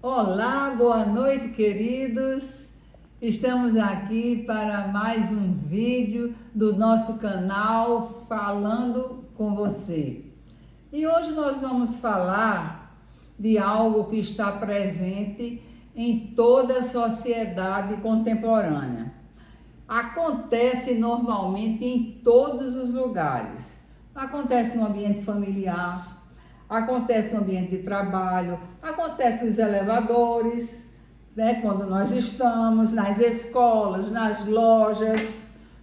Olá, boa noite, queridos. Estamos aqui para mais um vídeo do nosso canal Falando com Você. E hoje nós vamos falar de algo que está presente em toda a sociedade contemporânea. Acontece normalmente em todos os lugares. Acontece no ambiente familiar, acontece no ambiente de trabalho, acontece nos elevadores, né, quando nós estamos, nas escolas, nas lojas,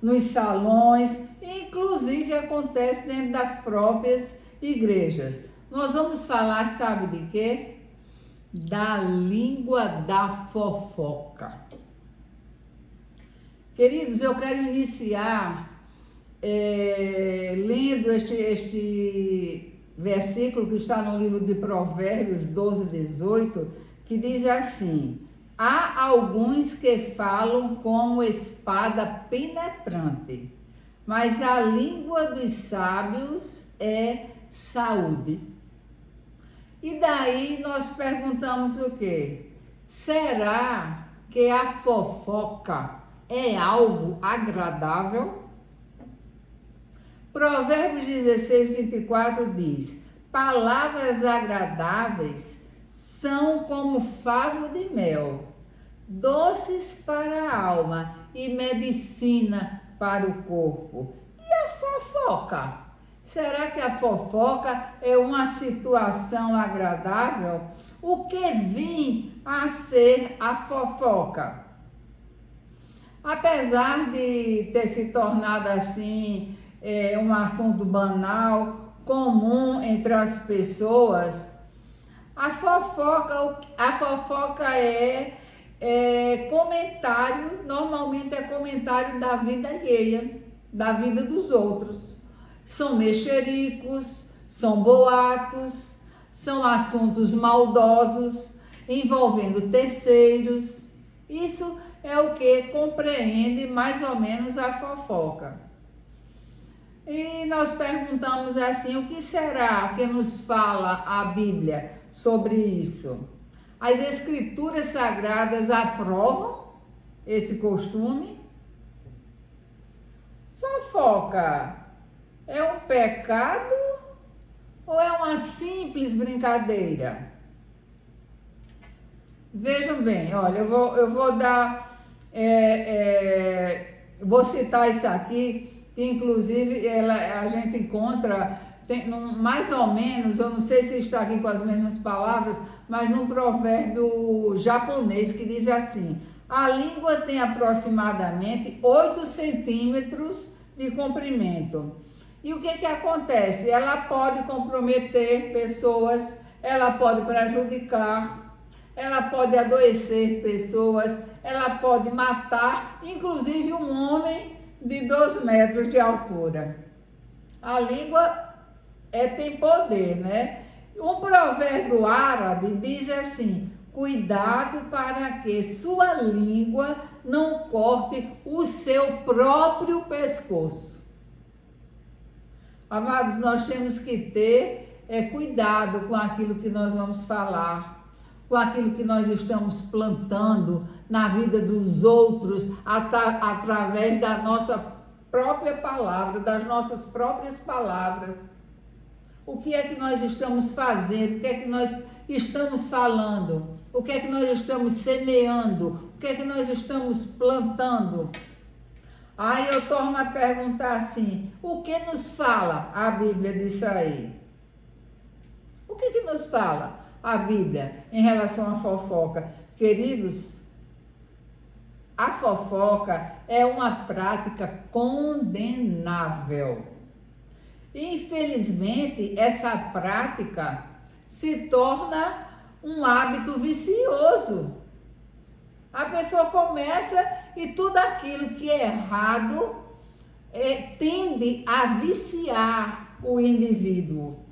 nos salões, inclusive acontece dentro das próprias igrejas. Nós vamos falar, sabe de quê? Da língua da fofoca. Queridos, eu quero iniciar lendo este versículo que está no livro de Provérbios 12, 18, que diz assim: há alguns que falam como espada penetrante, mas a língua dos sábios é saúde. E daí nós perguntamos o quê? Será que a fofoca é algo agradável? Provérbios 16, 24 diz: palavras agradáveis são como favo de mel, doces para a alma e medicina para o corpo. E a fofoca? Será que a fofoca é uma situação agradável? O que vem a ser a fofoca? Apesar de ter se tornado assim um assunto banal, comum entre as pessoas, a fofoca é comentário, normalmente é comentário da vida alheia, da vida dos outros. São mexericos, são boatos, são assuntos maldosos envolvendo terceiros. Isso é o que compreende mais ou menos a fofoca. E nós perguntamos assim: o que será que nos fala a Bíblia sobre isso? As Escrituras Sagradas aprovam esse costume? Fofoca é um pecado ou é uma simples brincadeira? Vejam bem, olha, eu vou dar, vou citar isso aqui, que inclusive a gente encontra, mais ou menos, eu não sei se está aqui com as mesmas palavras, mas num provérbio japonês que diz assim: a língua tem aproximadamente 8 centímetros de comprimento. E o que acontece? Ela pode comprometer pessoas, ela pode prejudicar, ela pode adoecer pessoas, ela pode matar, inclusive um homem de 2 metros de altura. A língua tem poder, né? Um provérbio árabe diz assim: cuidado para que sua língua não corte o seu próprio pescoço. Amados, nós temos que ter cuidado com aquilo que nós vamos falar, com aquilo que nós estamos plantando na vida dos outros, através da nossa própria palavra, das nossas próprias palavras. O que é que nós estamos fazendo? O que é que nós estamos falando? O que é que nós estamos semeando? O que é que nós estamos plantando? Aí eu torno a perguntar assim: o que nos fala a Bíblia disso aí? O que nos fala a Bíblia em relação à fofoca? Queridos, a fofoca é uma prática condenável. Infelizmente, essa prática se torna um hábito vicioso. A pessoa começa e tudo aquilo que é errado tende a viciar o indivíduo.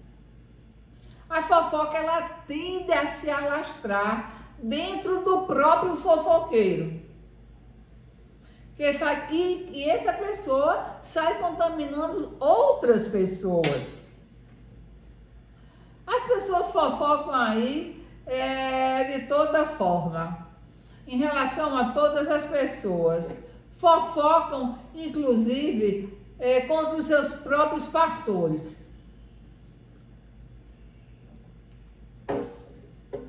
A fofoca, ela tende a se alastrar dentro do próprio fofoqueiro. E essa pessoa sai contaminando outras pessoas. As pessoas fofocam aí de toda forma, em relação a todas as pessoas. Fofocam, inclusive, contra os seus próprios pastores,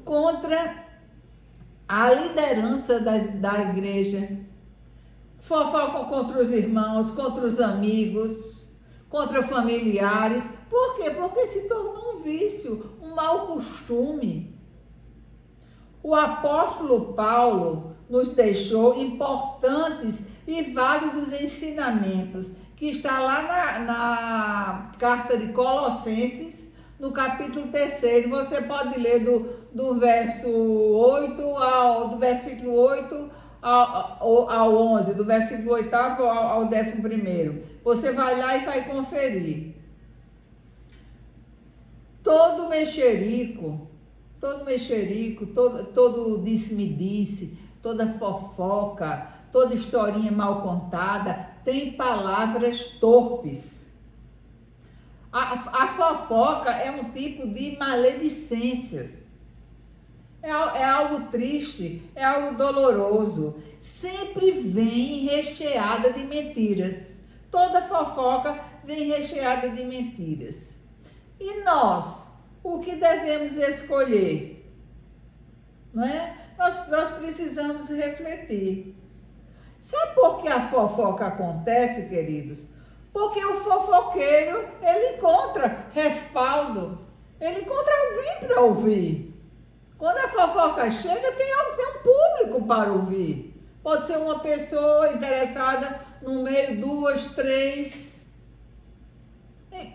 contra a liderança da igreja. Fofocam contra os irmãos, contra os amigos, contra familiares. Por quê? Porque se tornou um vício, um mau costume. O apóstolo Paulo nos deixou importantes e válidos ensinamentos, que está lá na carta de Colossenses, no capítulo 3. Você pode ler do versículo 8 ao 11, do versículo 8 ao 11º. Você vai lá e vai conferir. Todo mexerico, todo disse-me-disse, toda fofoca, toda historinha mal contada, tem palavras torpes. A fofoca é um tipo de maledicências. É algo triste, é algo doloroso. Sempre vem recheada de mentiras. Toda fofoca vem recheada de mentiras. E nós, o que devemos escolher? Não é? Nós precisamos refletir. Sabe por que a fofoca acontece, queridos? Porque o fofoqueiro, ele encontra respaldo, ele encontra alguém para ouvir. Quando a fofoca chega, tem um público para ouvir. Pode ser uma pessoa interessada no meio, 2, 3.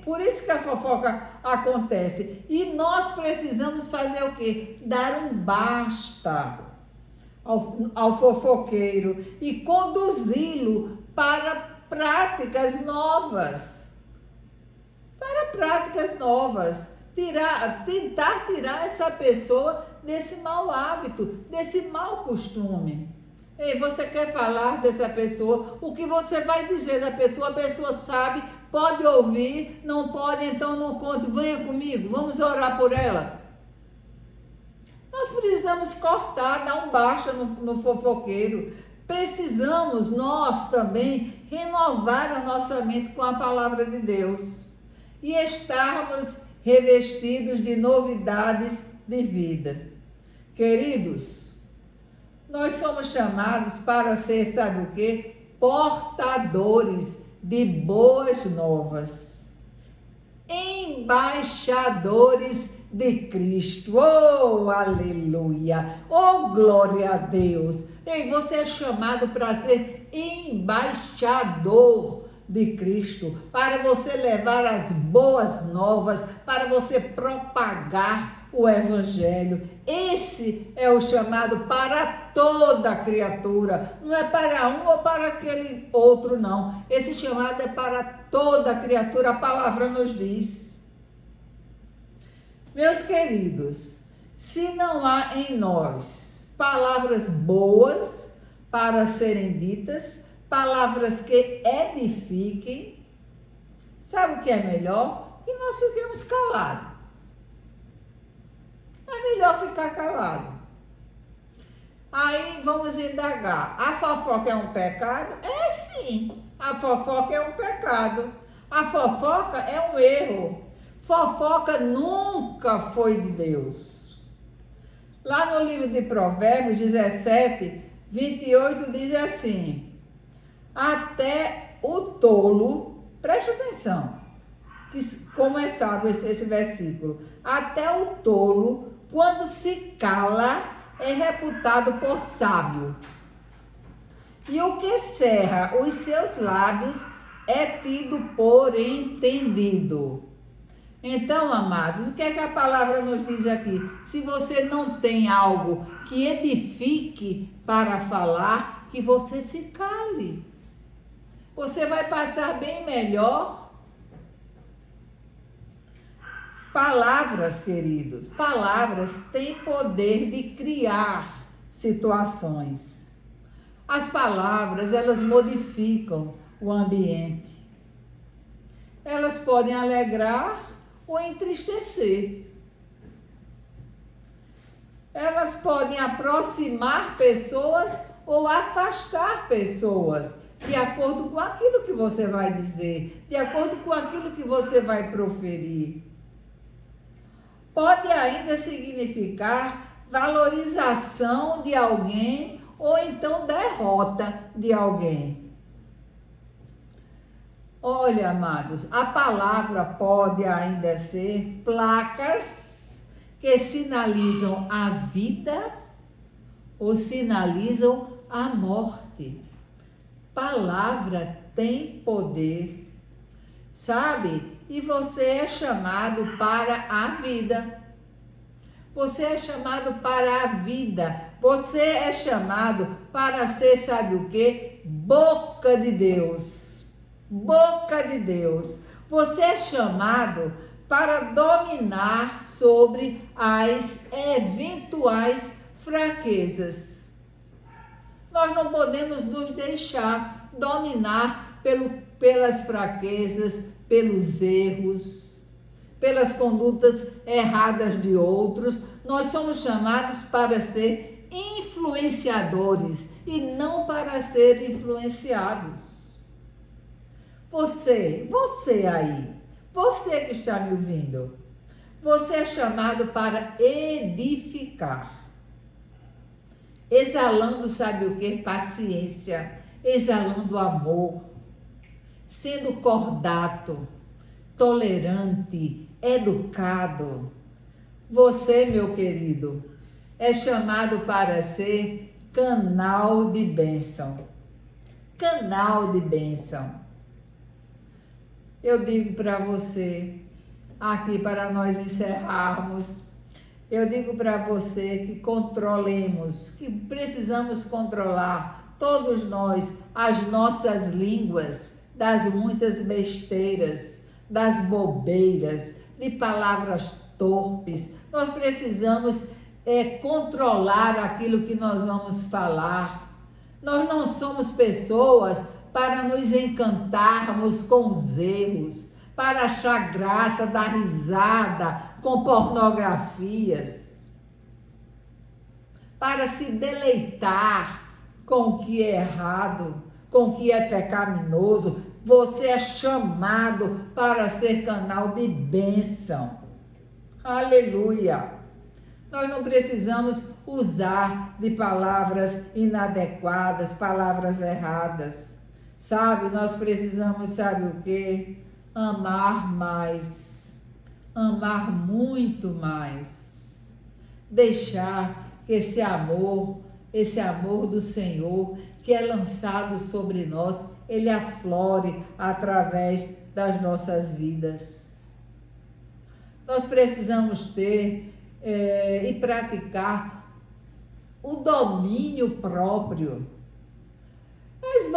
Por isso que a fofoca acontece. E nós precisamos fazer o quê? Dar um basta ao fofoqueiro e conduzi-lo para práticas novas. Tentar tirar essa pessoa desse mau hábito, desse mau costume. Ei, você quer falar dessa pessoa? O que você vai dizer da pessoa? A pessoa sabe, pode ouvir, não pode, então não conte. Venha comigo, vamos orar por ela. Nós precisamos cortar, dar um basta no fofoqueiro. Precisamos nós também renovar a nossa mente com a palavra de Deus e estarmos revestidos de novidades de vida. Queridos, nós somos chamados para ser, sabe o quê? Portadores de boas novas, embaixadores de Cristo. Oh, aleluia! Oh, glória a Deus! Ei, você é chamado para ser embaixador de Cristo, para você levar as boas novas, para você propagar o Evangelho. Esse é o chamado para toda criatura, não é para um ou para aquele outro, não. Esse chamado é para toda criatura, a palavra nos diz. Meus queridos, se não há em nós palavras boas para serem ditas, palavras que edifiquem, sabe o que é melhor? Que nós fiquemos calados. É melhor ficar calado. Aí vamos indagar. A fofoca é um pecado? É sim, a fofoca é um pecado. A fofoca é um erro. Fofoca nunca foi de Deus. Lá no livro de Provérbios 17, 28 diz assim: até o tolo, preste atenção, como é sábio esse versículo, até o tolo, quando se cala, é reputado por sábio. E o que cerra os seus lábios é tido por entendido. Então, amados, o que é que a palavra nos diz aqui? Se você não tem algo que edifique para falar, que você se cale. Você vai passar bem melhor. Palavras, queridos, palavras têm poder de criar situações. As palavras, elas modificam o ambiente. Elas podem alegrar ou entristecer. Elas podem aproximar pessoas ou afastar pessoas, de acordo com aquilo que você vai dizer, de acordo com aquilo que você vai proferir. Pode ainda significar valorização de alguém ou então derrota de alguém. Olha, amados, a palavra pode ainda ser placas que sinalizam a vida ou sinalizam a morte. Palavra tem poder, sabe? E você é chamado para a vida. Você é chamado para a vida. Você é chamado para ser, sabe o quê? Boca de Deus. Boca de Deus. Você é chamado para dominar sobre as eventuais fraquezas. Nós não podemos nos deixar dominar pelas fraquezas, pelos erros, pelas condutas erradas de outros. Nós somos chamados para ser influenciadores e não para ser influenciados. Você aí, você que está me ouvindo, você é chamado para edificar. Exalando, sabe o que? Paciência, exalando amor, sendo cordato, tolerante, educado. Você, meu querido, é chamado para ser canal de bênção. Canal de bênção. Eu digo para você, aqui para nós encerrarmos, eu digo para você que controlemos, que precisamos controlar, todos nós, as nossas línguas, das muitas besteiras, das bobeiras, de palavras torpes. Nós precisamos controlar aquilo que nós vamos falar. Nós não somos pessoas para nos encantarmos com os erros, para achar graça, dar risada com pornografias, para se deleitar com o que é errado, com o que é pecaminoso. Você é chamado para ser canal de bênção. Aleluia! Nós não precisamos usar de palavras inadequadas, palavras erradas. Sabe, nós precisamos, sabe o quê? Amar mais. Amar muito mais. Deixar que esse amor do Senhor que é lançado sobre nós, ele aflore através das nossas vidas. Nós precisamos ter e praticar o domínio próprio. Mas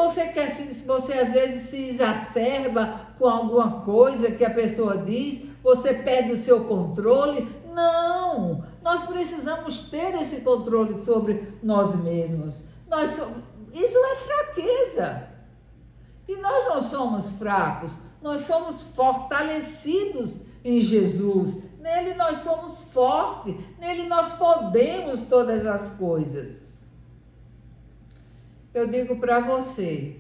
você às vezes se exacerba com alguma coisa que a pessoa diz, você perde o seu controle. Não! Nós precisamos ter esse controle sobre nós mesmos. Isso é fraqueza. E nós não somos fracos, nós somos fortalecidos em Jesus. Nele nós somos fortes, nele nós podemos todas as coisas. Eu digo para você,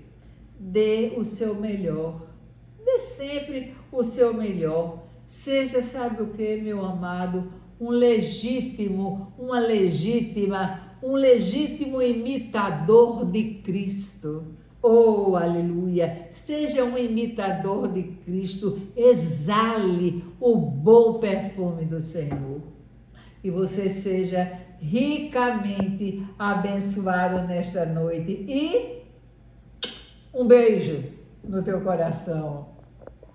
dê o seu melhor, dê sempre o seu melhor. Seja, sabe o que, meu amado, um legítimo imitador de Cristo. Oh, aleluia! Seja um imitador de Cristo, exale o bom perfume do Senhor. E você seja ricamente abençoado nesta noite. E um beijo no teu coração.